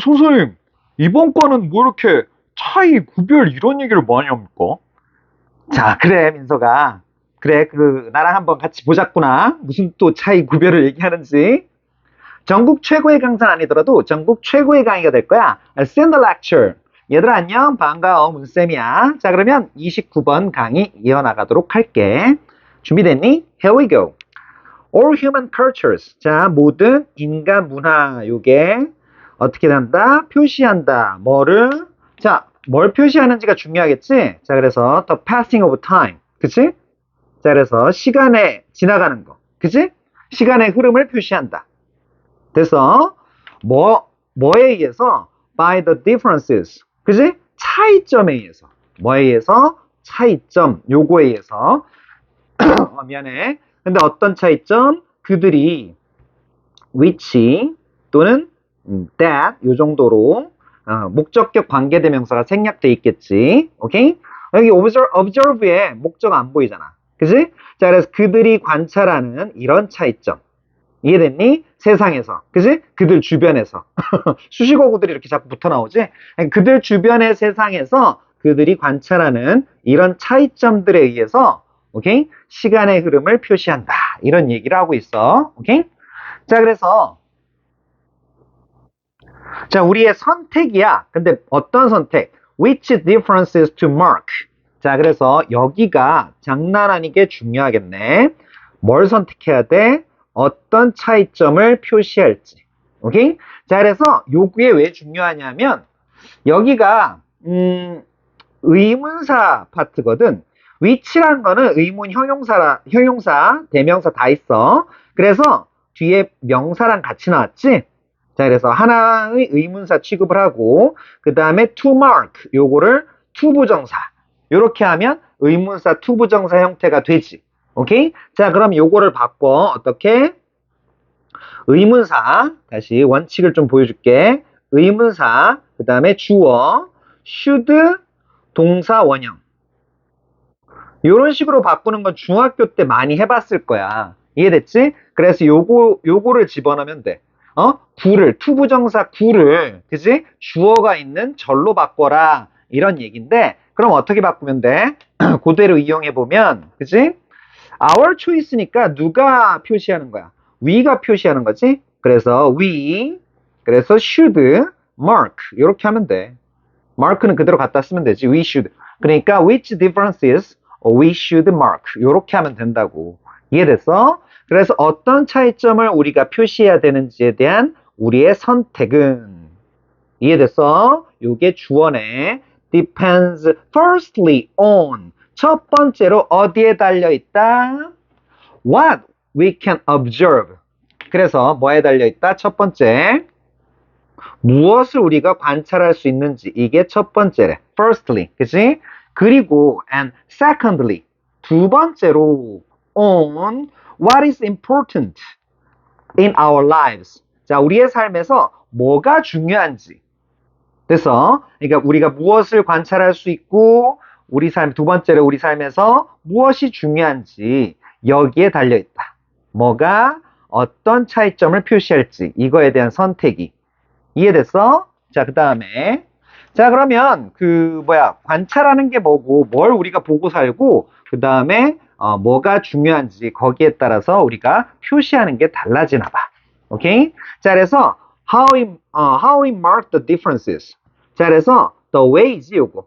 선생님, 이번 과는 뭐 이렇게 차이, 구별 이런 얘기를 많이 합니까? 자, 그래, 민서가. 그래, 나랑 한번 같이 보자꾸나. 무슨 또 차이 구별을 얘기하는지. 전국 최고의 강사는 아니더라도 전국 최고의 강의가 될 거야. Send the lecture. 얘들아, 안녕. 반가워. 문쌤이야. 자, 그러면 29번 강의 이어나가도록 할게. 준비됐니? Here we go. All human cultures. 자, 모든 인간 문화. 요게 어떻게 한다? 표시한다. 뭐를? 자, 뭘 표시하는지가 중요하겠지? 자, 그래서 the passing of time. 그치? 자, 그래서 시간에 지나가는 거. 그치? 시간의 흐름을 표시한다. 그래서 뭐에 의해서? By the differences. 그치? 차이점에 의해서. 뭐에 의해서? 차이점. 요거에 의해서. 미안해. 근데 어떤 차이점? 그들이 which 또는 that 요 정도로 목적격 관계대명사가 생략돼 있겠지. 오케이? 여기 observe에 목적 안 보이잖아. 그지? 자, 그래서 그들이 관찰하는 이런 차이점. 이해됐니? 세상에서. 그지? 그들 주변에서. 수식어구들이 이렇게 자꾸 붙어 나오지? 그들 주변의 세상에서 그들이 관찰하는 이런 차이점들에 의해서 오케이? 시간의 흐름을 표시한다. 이런 얘기를 하고 있어. 오케이? 자, 그래서 자, 우리의 선택이야. 근데 어떤 선택? Which differences to mark? 자, 그래서 여기가 장난 아니게 중요하겠네. 뭘 선택해야 돼? 어떤 차이점을 표시할지. 오케이? 자, 그래서 요게 왜 중요하냐면 여기가 의문사 파트거든. which란 거는 의문 형용사, 대명사 다 있어. 그래서 뒤에 명사랑 같이 나왔지? 자, 그래서 하나의 의문사 취급을 하고, 그 다음에 to mark, 요거를 투부정사. 요렇게 하면 의문사 투부정사 형태가 되지. 오케이? 자, 그럼 요거를 바꿔. 어떻게? 의문사. 다시 원칙을 좀 보여줄게. 의문사. 그 다음에 주어. should, 동사 원형. 요런 식으로 바꾸는 건 중학교 때 많이 해봤을 거야. 이해됐지? 그래서 요거를 집어넣으면 돼. 투부정사 구를, 그지? 주어가 있는 절로 바꿔라. 이런 얘기인데, 그럼 어떻게 바꾸면 돼? 그대로 이용해보면, 그지? our choice니까 누가 표시하는 거야? we가 표시하는 거지? 그래서 we, 그래서 should, mark. 이렇게 하면 돼. mark는 그대로 갖다 쓰면 되지. we should. 그러니까 which differences we should mark. 이렇게 하면 된다고. 이해됐어? 그래서 어떤 차이점을 우리가 표시해야 되는지에 대한 우리의 선택은 이해됐어? 요게 주어네. depends firstly on 첫 번째로 어디에 달려있다? what we can observe. 그래서 뭐에 달려있다? 첫 번째 무엇을 우리가 관찰할 수 있는지 이게 첫 번째래. firstly, 그치? 그리고 and secondly, 두 번째로 on what is important in our lives. 자, 우리의 삶에서 뭐가 중요한지. 그래서 그러니까 우리가 무엇을 관찰할 수 있고 두 번째로 우리 삶에서 무엇이 중요한지 여기에 달려 있다. 뭐가 어떤 차이점을 표시할지 이거에 대한 선택이 이해됐어? 자, 그 다음에 자, 그러면 관찰하는 게 뭐고 뭘 우리가 보고 살고 그 다음에 뭐가 중요한지 거기에 따라서 우리가 표시하는 게 달라지나 봐. 오케이? 자, 그래서 how we mark the differences. 자, 그래서 the way지 요거.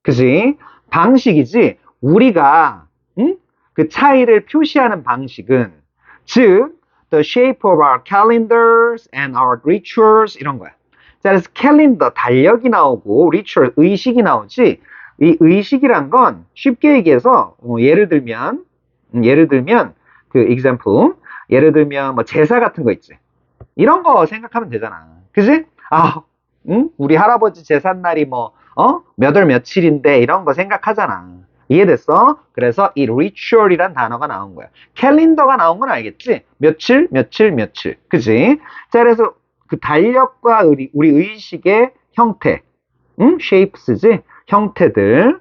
그지? 방식이지. 우리가 그 차이를 표시하는 방식은 즉 the shape of our calendars and our rituals 이런 거야. 자, 그래서 캘린더 달력이 나오고 ritual 의식이 나오지. 이 의식이란 건 쉽게 얘기해서 예를 들면 그 example 예를 들면 뭐 제사 같은 거 있지. 이런 거 생각하면 되잖아. 그지? 우리 할아버지 제삿날이 몇 월 며칠인데 이런 거 생각하잖아. 이해됐어? 그래서 이 ritual이란 단어가 나온 거야. 캘린더가 나온 건 알겠지? 며칠, 며칠, 며칠. 그지? 자, 그래서 그 달력과 우리 의식의 형태, shapes지? 형태들.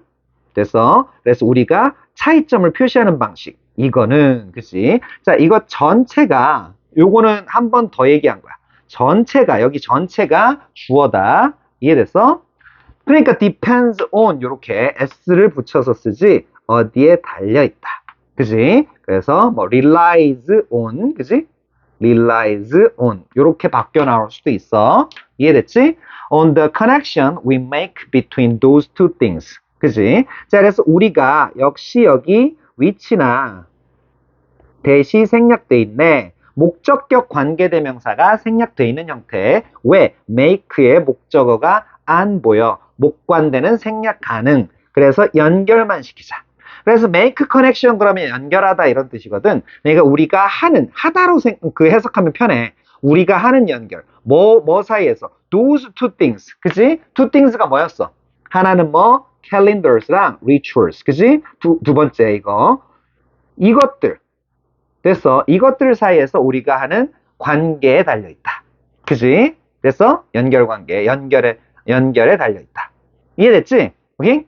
그래서 우리가 차이점을 표시하는 방식. 이거는, 그지? 자, 이거 전체가, 요거는 한 번 더 얘기한 거야. 전체가, 여기 전체가 주어다. 이해됐어? 그러니까 depends on 요렇게 s를 붙여서 쓰지 어디에 달려있다. 그지? 그래서 뭐 relies on, 그지? relies on 요렇게 바뀌어 나올 수도 있어. 이해됐지? On the connection we make between those two things. 그지? 자, 그래서 우리가 역시 여기 which나 대시 생략돼 있네. 목적격 관계대명사가 생략돼 있는 형태. 왜? make의 목적어가 안 보여. 목관대는 생략 가능. 그래서 연결만 시키자. 그래서 make connection 그러면 연결하다 이런 뜻이거든. 그러니까 우리가 하는, 하다로 해석하면 편해. 우리가 하는 연결. 뭐 사이에서? Those two things. 그지? two things가 뭐였어? 하나는 뭐? calendars랑 rituals. 그지? 두 번째 이거. 이것들. 됐어. 이것들 사이에서 우리가 하는 관계에 달려있다. 그지? 그래서 연결관계, 연결에 달려있다. 이해됐지? 오케이?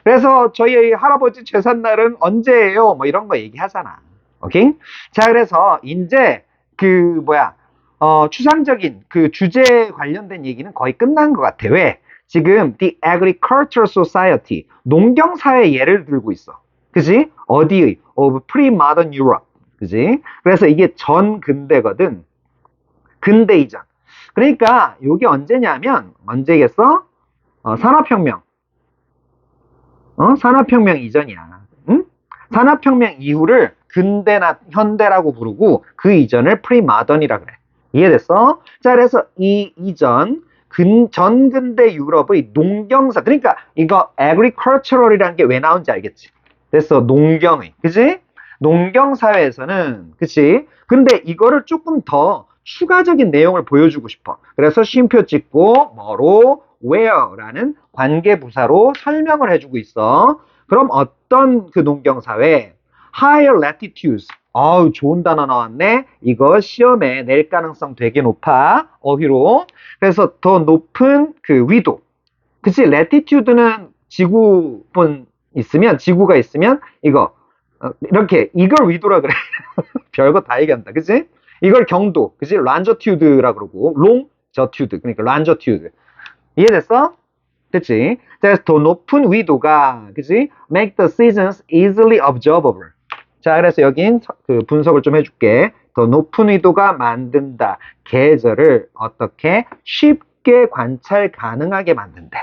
그래서 저희 할아버지 제삿날은 언제예요? 뭐 이런 거 얘기하잖아. 오케이? 자, 그래서 이제 추상적인 그 주제에 관련된 얘기는 거의 끝난 것 같아. 왜? 지금 The Agricultural Society, 농경사회 예를 들고 있어. 그지? 어디의? Of Pre-Modern Europe. 그지? 그래서 이게 전 근대거든. 근대 이전. 그러니까 이게 언제냐면 언제겠어? 산업혁명. 산업혁명 이전이야. 응? 산업혁명 이후를 근대나 현대라고 부르고 그 이전을 프리마던이라 그래. 이해됐어? 자, 그래서 이 이전 전근대 유럽의 농경사, 그러니까 이거 agricultural이라는 게 왜 나온지 알겠지? 됐어. 농경의. 그지? 농경사회에서는, 그치? 근데 이거를 조금 더 추가적인 내용을 보여주고 싶어. 그래서 쉼표 찍고, 뭐로, where라는 관계부사로 설명을 해주고 있어. 그럼 어떤 그 농경사회? higher latitudes. 아우, 좋은 단어 나왔네. 이거 시험에 낼 가능성 되게 높아. 어휘로. 그래서 더 높은 그 위도. 그치? latitude는 지구가 있으면 이거 이렇게 이걸 위도라 그래. 별거 다 얘기한다. 그치? 이걸 경도. 그치? longitude라 그러고 longitude. 그러니까 longitude. 이해됐어? 그치? 자, 그래서 더 높은 위도가 그치? make the seasons easily observable. 자, 그래서 여긴 그 분석을 좀 해줄게. 더 높은 위도가 만든다. 계절을 어떻게 쉽게 관찰 가능하게 만든대.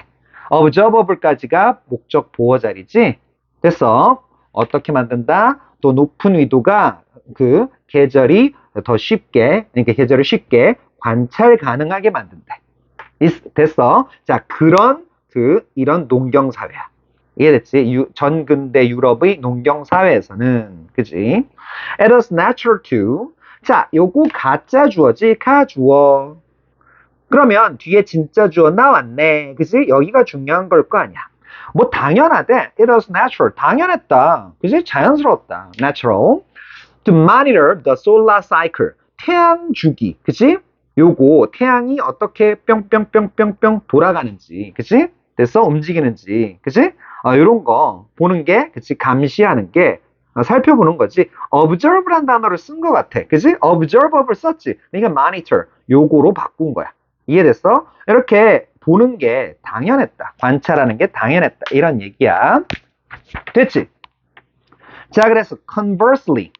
observable까지가 목적 보호 자리지. 됐어? 어떻게 만든다? 또 높은 위도가 그 계절이 더 쉽게, 그러니까 계절을 쉽게 관찰 가능하게 만든대. 됐어? 자, 이런 농경사회야. 이해됐지? 전근대 유럽의 농경사회에서는, 그지? It is natural to. 자, 요거 가짜 주어지, 가주어. 그러면 뒤에 진짜 주어 나왔네. 그지? 여기가 중요한 걸 거 아니야. 뭐 당연하대. It was natural. 당연했다. 그지? 자연스러웠다. Natural. To monitor the solar cycle. 태양 주기. 그지? 요거 태양이 어떻게 뿅뿅뿅뿅뿅 돌아가는지. 그지? 됐어? 움직이는지. 그지? 요런 거 보는 게, 그치? 감시하는 게, 살펴보는 거지. observe란 단어를 쓴 것 같아. 그지? observe를 썼지. 그러니까 monitor. 요거로 바꾼 거야. 이해됐어? 이렇게 보는 게 당연했다. 관찰하는 게 당연했다. 이런 얘기야. 됐지? 자, 그래서 conversely.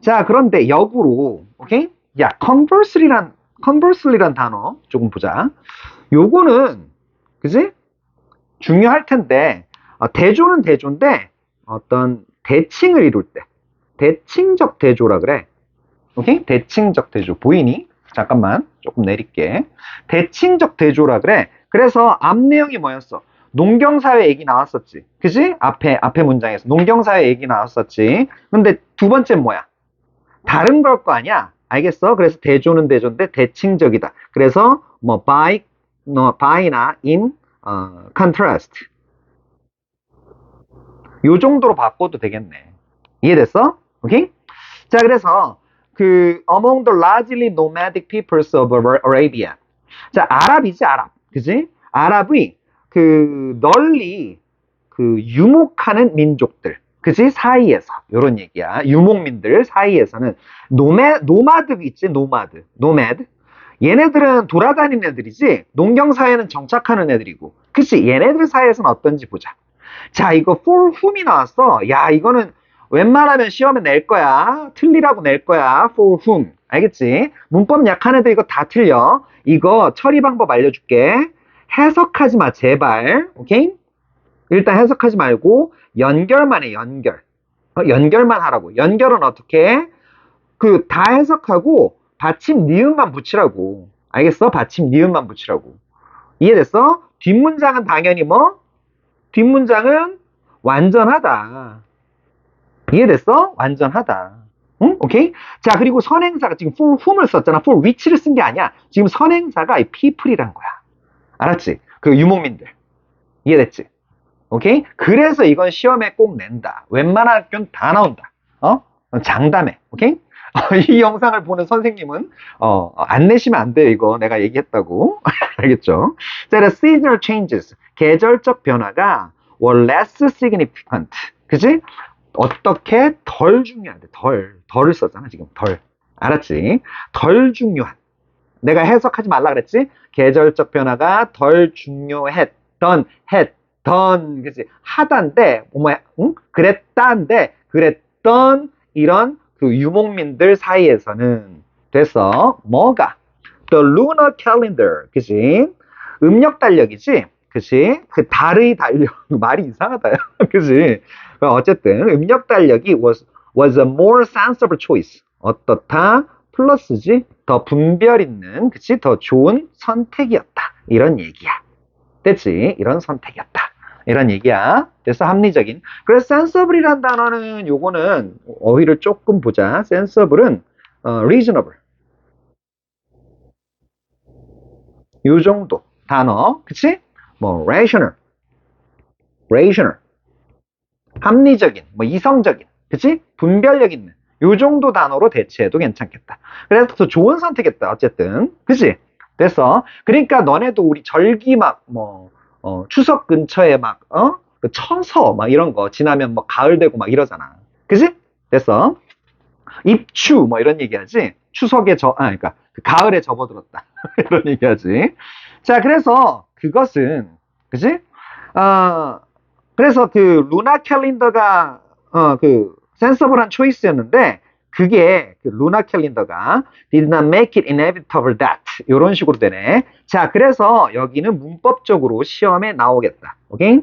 자, 그런데 역으로, 오케이? 야, conversely란 단어 조금 보자. 요거는, 그지? 중요할 텐데, 대조는 대조인데, 어떤 대칭을 이룰 때. 대칭적 대조라 그래. 오케이? 대칭적 대조. 보이니? 잠깐만. 조금 내릴게. 대칭적 대조라 그래. 그래서 앞 내용이 뭐였어? 농경사회 얘기 나왔었지. 그지? 앞에 문장에서. 농경사회 얘기 나왔었지. 근데 두 번째 뭐야? 다른 걸 거 아니야? 알겠어? 그래서 대조는 대조인데 대칭적이다. 그래서 뭐 by나 in, contrast. 요 정도로 바꿔도 되겠네. 이해됐어? 오케이? 자, 그래서 among the largely nomadic peoples of Arabia. 자, 아랍이지, 아랍. 그지? 아랍의 널리 유목하는 민족들. 그지? 사이에서. 요런 얘기야. 유목민들 사이에서는 노마드 있지? 노마드. 얘네들은 돌아다니는 애들이지 농경사회는 정착하는 애들이고 그치? 얘네들 사이에서는 어떤지 보자. 자, 이거 for whom이 나왔어. 야, 이거는 웬만하면 시험에 낼 거야. 틀리라고 낼 거야. for whom. 알겠지? 문법 약한 애들 이거 다 틀려. 이거 처리 방법 알려줄게. 해석하지 마, 제발. 오케이? 일단 해석하지 말고 연결만 해, 연결. 연결만 하라고. 연결은 어떻게 해? 그 다 해석하고 받침 니은만 붙이라고. 알겠어? 받침 니은만 붙이라고. 이해됐어? 뒷문장은 당연히 뭐? 뒷문장은 완전하다. 이해됐어? 완전하다. 응? 오케이? 자, 그리고 선행사가 지금 for whom을 썼잖아. for which를 쓴 게 아니야. 지금 선행사가 이 people이란 거야. 알았지? 그 유목민들. 이해됐지? 오케이? 그래서 이건 시험에 꼭 낸다. 웬만한 학교는 다 나온다. 장담해. 오케이? 이 영상을 보는 선생님은 안 내시면 안 돼요. 이거 내가 얘기했다고. 알겠죠? 자, the seasonal changes. 계절적 변화가 were less significant. 그지? 어떻게 덜 중요한데 덜을 썼잖아 지금 덜. 알았지? 덜 중요한. 내가 해석하지 말라 그랬지? 계절적 변화가 덜 중요했던 그치? 하단데 응? 그랬던 이런 그 유목민들 사이에서는 됐어. 뭐가? The lunar calendar. 그치? 음력 달력이지? 그치? 그 달의 달력. 말이 이상하다. 그치? 어쨌든 음력 달력이 was a more sensible choice. 어떻다? 플러스지? 더 분별 있는, 그치? 더 좋은 선택이었다. 이런 얘기야. 됐지? 이런 선택이었다. 이런 얘기야. 그래서 합리적인. 그래서 sensible이란 단어는 요거는 어휘를 조금 보자. sensible은 reasonable. 요 정도 단어. 그치? 뭐 rational. 합리적인, 뭐 이성적인. 그치? 분별력 있는. 요 정도 단어로 대체해도 괜찮겠다. 그래서 더 좋은 선택했다. 어쨌든. 그치? 됐어. 그러니까 너네도 우리 절기 추석 근처에 그 처서 이런 거 지나면 가을 되고 이러잖아. 그치? 됐어. 입추 이런 얘기하지. 추석에 그러니까 그 가을에 접어들었다. 이런 얘기하지. 자, 그래서 그것은 그치? 그래서 그 루나 캘린더가 그 센서블한 초이스였는데 그게 그 루나 캘린더가 did not make it inevitable that 이런 식으로 되네. 자, 그래서 여기는 문법적으로 시험에 나오겠다. 오케이?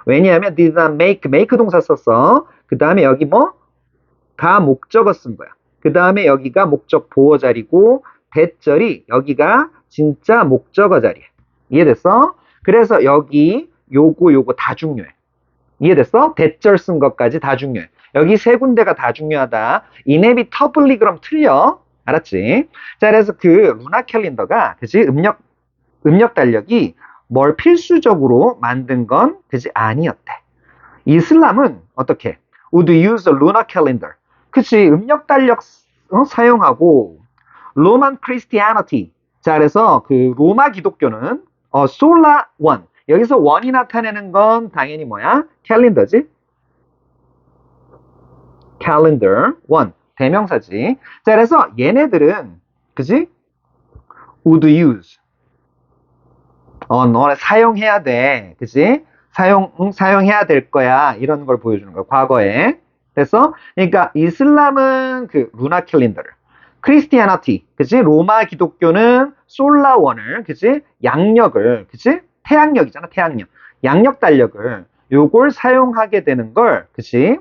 왜냐하면 did not make 동사 썼어. 그 다음에 여기 가 목적어 쓴 거야. 그 다음에 여기가 목적 보어 자리고 대절이 여기가 진짜 목적어 자리야. 이해됐어? 그래서 여기 요거 다 중요해. 이해됐어? 대절 쓴 것까지 다 중요해. 여기 세 군데가 다 중요하다. inevitably 그럼 틀려. 알았지? 자, 그래서 그 루나 캘린더가 그치? 음력 달력이 뭘 필수적으로 만든 건 그치? 아니었대. 이슬람은 어떻게? would use a lunar calendar. 그치? 음력 달력 사용하고 로만 크리스티아니티. 자, 그래서 그 로마 기독교는 솔라 원. 여기서 원이 나타내는 건 당연히 뭐야? 캘린더지? calendar, one. 대명사지. 자, 그래서 얘네들은, 그지? would use. 너네 사용해야 돼. 그지? 사용해야 될 거야. 이런 걸 보여주는 거야. 과거에. 됐어? 그러니까, 이슬람은 그 루나 캘린더를. 크리스티아나티. 그지? 로마 기독교는 솔라원을. 그지? 양력을. 그지? 태양력이잖아. 태양력. 양력 달력을. 요걸 사용하게 되는 걸. 그지?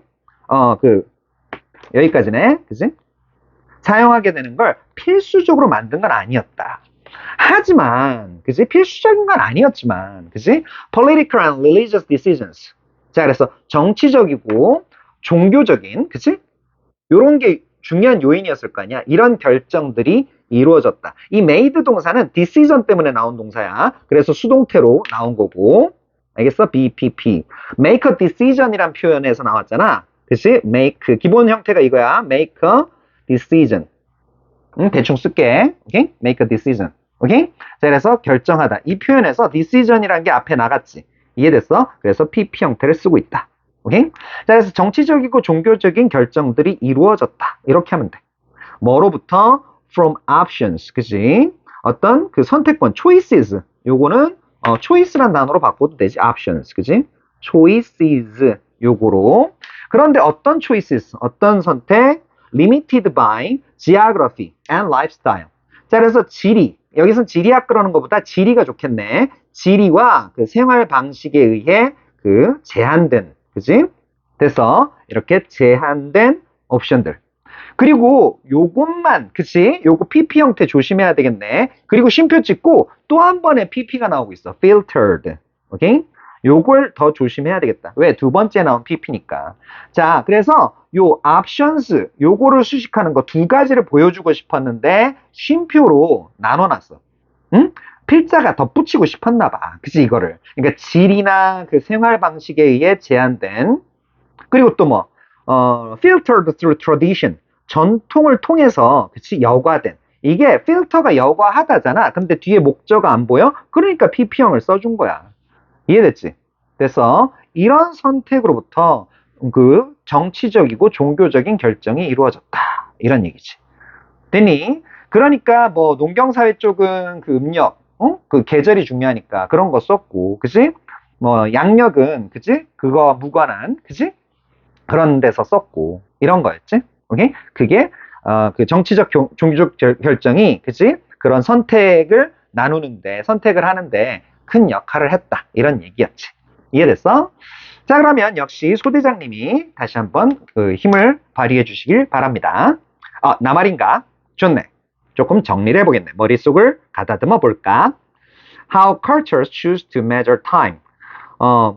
여기까지네. 그지? 사용하게 되는 걸 필수적으로 만든 건 아니었다. 하지만, 그지? 필수적인 건 아니었지만, 그지? Political and religious decisions. 자, 그래서 정치적이고 종교적인, 그지? 요런 게 중요한 요인이었을 거 아니야. 이런 결정들이 이루어졌다. 이 made 동사는 decision 때문에 나온 동사야. 그래서 수동태로 나온 거고. 알겠어? BPP. make a decision이란 표현에서 나왔잖아. 그치? make. 기본 형태가 이거야. make a decision. 대충 쓸게. 오케이? make a decision. 오케이? 자, 그래서 결정하다. 이 표현에서 decision이란 게 앞에 나갔지. 이해됐어? 그래서 PP 형태를 쓰고 있다. 오케이? 자, 그래서 정치적이고 종교적인 결정들이 이루어졌다. 이렇게 하면 돼. 뭐로부터? From options. 그치? 어떤 그 선택권, choices. 요거는 choice란 단어로 바꿔도 되지. options. 그지? choices. 요거로. 그런데 어떤 choices, 어떤 선택? limited by geography and lifestyle. 자, 그래서 지리. 여기선 지리학 그러는 것보다 지리가 좋겠네. 지리와 그 생활 방식에 의해 그 제한된, 그지? 그래서 이렇게 제한된 옵션들. 그리고 요것만, 그치? 요거 PP 형태 조심해야 되겠네. 그리고 쉼표 찍고 또 한 번의 PP가 나오고 있어. filtered. 오케이? 요걸 더 조심해야 되겠다. 왜? 두 번째 나온 PP니까. 자, 그래서 요 options, 요거를 수식하는 거 두 가지를 보여주고 싶었는데 쉼표로 나눠놨어. 응? 필자가 덧붙이고 싶었나 봐. 그치, 이거를. 그러니까 질이나 그 생활 방식에 의해 제한된, 그리고 또 뭐, filtered through tradition. 전통을 통해서, 그치, 여과된. 이게 필터가 여과하다잖아. 근데 뒤에 목적어 안 보여? 그러니까 PP형을 써준 거야. 이해됐지? 그래서 이런 선택으로부터 그 정치적이고 종교적인 결정이 이루어졌다. 이런 얘기지. 됐니? 그러니까 뭐 농경사회 쪽은 그 음력, 그 계절이 중요하니까 그런 거 썼고, 그지? 뭐 양력은, 그지? 그거 무관한, 그지? 그런 데서 썼고, 이런 거였지? 오케이? 그게 그 정치적 종교적 결정이, 그지? 그런 선택을 나누는데, 선택을 하는데 큰 역할을 했다. 이런 얘기였지. 이해됐어? 자, 그러면 역시 소대장님이 다시 한번 그 힘을 발휘해 주시길 바랍니다. 나 말인가? 좋네. 조금 정리를 해보겠네. 머릿속을 가다듬어 볼까? How cultures choose to measure time.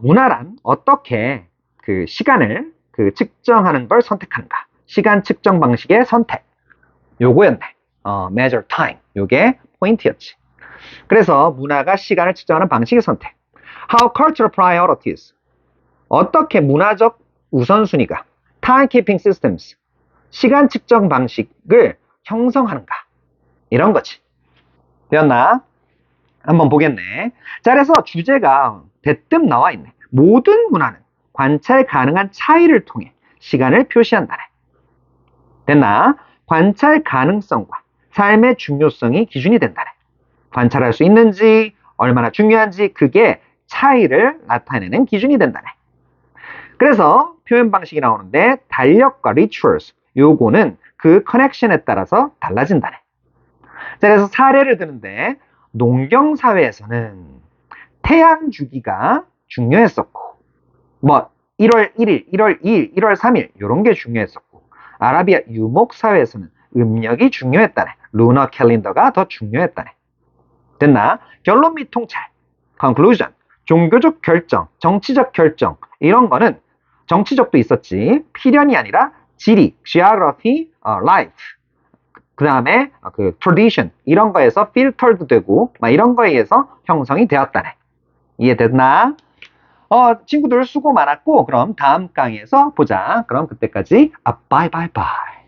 문화란 어떻게 그 시간을 그 측정하는 걸 선택하는가? 시간 측정 방식의 선택. 요거였네. measure time. 요게 포인트였지. 그래서 문화가 시간을 측정하는 방식의 선택. How cultural priorities. 어떻게 문화적 우선순위가 timekeeping systems. 시간 측정 방식을 형성하는가. 이런 거지. 되었나? 한번 보겠네. 자, 그래서 주제가 대뜸 나와 있네. 모든 문화는 관찰 가능한 차이를 통해 시간을 표시한다네. 됐나? 관찰 가능성과 삶의 중요성이 기준이 된다네. 관찰할 수 있는지, 얼마나 중요한지 그게 차이를 나타내는 기준이 된다네. 그래서 표현 방식이 나오는데 달력과 rituals, 요거는 그 커넥션에 따라서 달라진다네. 자, 그래서 사례를 드는데 농경사회에서는 태양 주기가 중요했었고 뭐 1월 1일, 1월 2일, 1월 3일 이런 게 중요했었고 아라비아 유목사회에서는 음력이 중요했다네. 루너 캘린더가 더 중요했다네. 됐나? 결론 및 통찰, conclusion, 종교적 결정, 정치적 결정 이런 거는 정치적도 있었지 필연이 아니라 지리, geography, life 그 다음에 그 tradition 이런 거에서 filtered 되고 막 이런 거에 의해서 형성이 되었다네. 이해됐나? 친구들 수고 많았고 그럼 다음 강의에서 보자. 그럼 그때까지 bye bye bye.